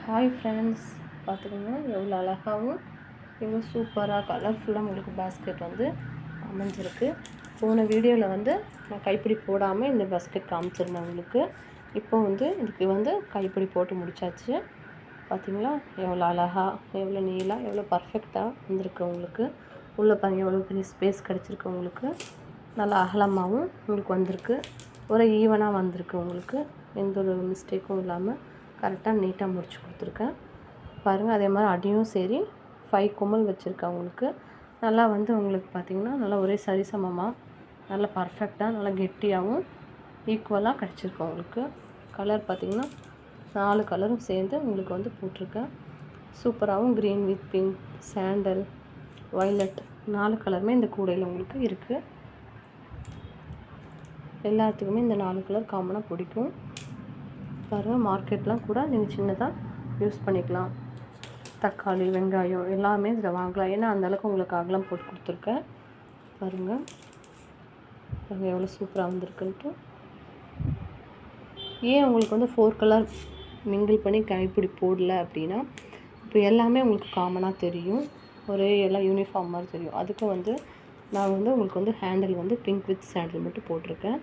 Hi friends, பார்த்துக்கோங்க எவ்வளோ அழகாகவும் எவ்வளோ சூப்பராக கலர்ஃபுல்லாக உங்களுக்கு பேஸ்கெட் வந்து அமைஞ்சிருக்கு. போன வீடியோவில் வந்து நான் கைப்பிடி போடாமல் இந்த பேஸ்கெட் காமிச்சிருந்தேன் உங்களுக்கு. இப்போ வந்து இதுக்கு வந்து கைப்பிடி போட்டு முடிச்சாச்சு. பார்த்திங்களா எவ்வளோ அழகாக, எவ்வளோ நீளாக, எவ்வளோ பர்ஃபெக்டாக வந்திருக்கு உங்களுக்கு. உள்ளே பாருங்கள் எவ்வளோ பெரிய ஸ்பேஸ் கிடச்சிருக்கு உங்களுக்கு. நல்லா அகலமாகவும் உங்களுக்கு வந்திருக்கு. ஒரு ஈவனாக வந்திருக்கு உங்களுக்கு. எந்த ஒரு மிஸ்டேக்கும் இல்லாமல் கரெக்டாக நீட்டாக முடிச்சு கொடுத்துருக்கேன் பாருங்கள். அதே மாதிரி அடியும் சரி 5 குமல் வச்சுருக்கேன் உங்களுக்கு. நல்லா வந்து உங்களுக்கு பார்த்திங்கன்னா நல்லா ஒரே சரிசமமாக நல்லா பர்ஃபெக்டாக நல்லா கெட்டியாகவும் ஈக்குவலாக கிடச்சிருக்கு உங்களுக்கு. கலர் பார்த்திங்கன்னா 4 கலரும் சேர்ந்து உங்களுக்கு வந்து போட்டிருக்கேன். சூப்பராகவும் green with pink, sandal, violet 4 கலருமே இந்த கூடையில் உங்களுக்கு இருக்குது. எல்லாத்துக்குமே இந்த 4 கலர் காமனாக பிடிக்கும் பாருங்கள். மார்க்கெட்லாம் கூட நீங்கள் சின்னதாக யூஸ் பண்ணிக்கலாம். தக்காளி, வெங்காயம் எல்லாமே இதில் வாங்கலாம். ஏன்னா அந்தளவுக்கு உங்களுக்கு அகலம் போட்டு கொடுத்துருக்கேன் பாருங்கள். பாருங்கள் எவ்வளோ சூப்பராக வந்திருக்குன்ட்டு. ஏன் உங்களுக்கு வந்து 4 கலர் மிங்கிள் பண்ணி கைப்பிடி போடல அப்படின்னா, இப்போ எல்லாமே உங்களுக்கு காமனாக தெரியும், ஒரே எல்லாம் யூனிஃபார்ம் மாதிரி தெரியும். அதுக்கு வந்து நான் வந்து உங்களுக்கு வந்து ஹேண்டில் வந்து பிங்க் வித் சாண்டில் மட்டும் போட்டிருக்கேன்.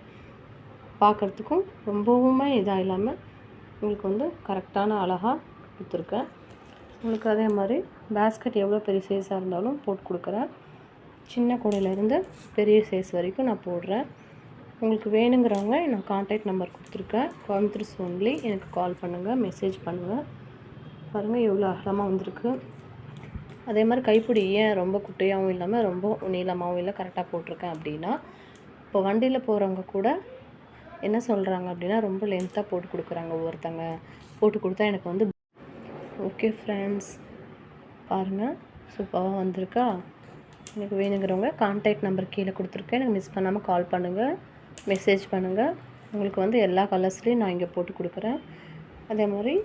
பார்க்குறதுக்கும் ரொம்பவுமே இதாக இல்லாமல் உங்களுக்கு வந்து கரெக்டான அழகாக கொடுத்துருக்கேன் உங்களுக்கு. அதே மாதிரி பேஸ்கெட் எவ்வளோ பெரிய சைஸாக இருந்தாலும் போட்டு கொடுக்குறேன். சின்ன கூடையிலேருந்து பெரிய சைஸ் வரைக்கும் நான் போடுறேன். உங்களுக்கு வேணுங்கிறவங்க நான் கான்டாக்ட் நம்பர் கொடுத்துருக்கேன். கோயம்புத்தூர் ஒன்லி எனக்கு கால் பண்ணுங்கள், மெசேஜ் பண்ணுங்கள். பாருங்கள் எவ்வளோ அகலமாக வந்திருக்கு. அதே மாதிரி கைப்பிடி ஏன் ரொம்ப குட்டையாகவும் இல்லாமல் ரொம்ப நீளமாகவும் இல்லை கரெக்டாக போட்டிருக்கேன் அப்படின்னா, இப்போ வண்டியில் போகிறவங்க கூட என்ன சொல்கிறாங்க அப்படின்னா, ரொம்ப லென்த்தாக போட்டு கொடுக்குறாங்க ஒவ்வொருத்தங்க. போட்டு கொடுத்தா எனக்கு வந்து ஓகே ஃப்ரெண்ட்ஸ் பாருங்கள் சூப்பராக வந்திருக்கா. எனக்கு வேணுங்கிறவங்க கான்டாக்ட் நம்பர் கீழே கொடுத்துருக்கேன். எனக்கு மிஸ் பண்ணாமல் கால் பண்ணுங்கள், மெசேஜ் பண்ணுங்கள். உங்களுக்கு வந்து எல்லா கலர்ஸ்லேயும் நான் இங்கே போட்டு கொடுக்குறேன். அதே மாதிரி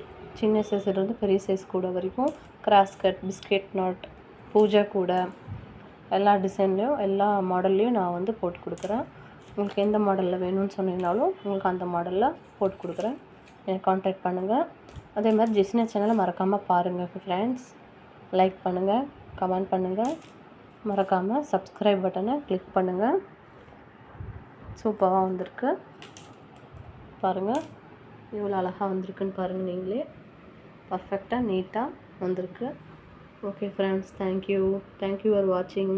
சின்ன சைஸ்லேருந்து பெரிய சைஸ் கூட வரைக்கும் cross cut, biscuit knot, Pooja கூட எல்லா டிசைன்லேயும் எல்லா மாடல்லையும் நான் வந்து போட்டு கொடுக்குறேன். உங்களுக்கு எந்த மாடலில் வேணும்னு சொன்னீங்கனாலும் உங்களுக்கு அந்த மாடலில் போட்டு கொடுக்குறேன். எனக்கு கான்டாக்ட் பண்ணுங்கள். அதே மாதிரி ஜெஸ்னா சேனலை மறக்காமல் பாருங்கள் ஃப்ரெண்ட்ஸ். லைக் பண்ணுங்கள், கமெண்ட் பண்ணுங்கள், மறக்காமல் சப்ஸ்கிரைப் பட்டனை கிளிக் பண்ணுங்கள். சூப்பராக வந்திருக்கு பாருங்கள். எவ்வளோ அழகாக வந்திருக்குன்னு பாருங்கள். நீங்களே பர்ஃபெக்டாக நீட்டாக வந்திருக்கு. ஓகே ஃப்ரெண்ட்ஸ், தேங்க்யூ ஃபார் வாட்சிங்.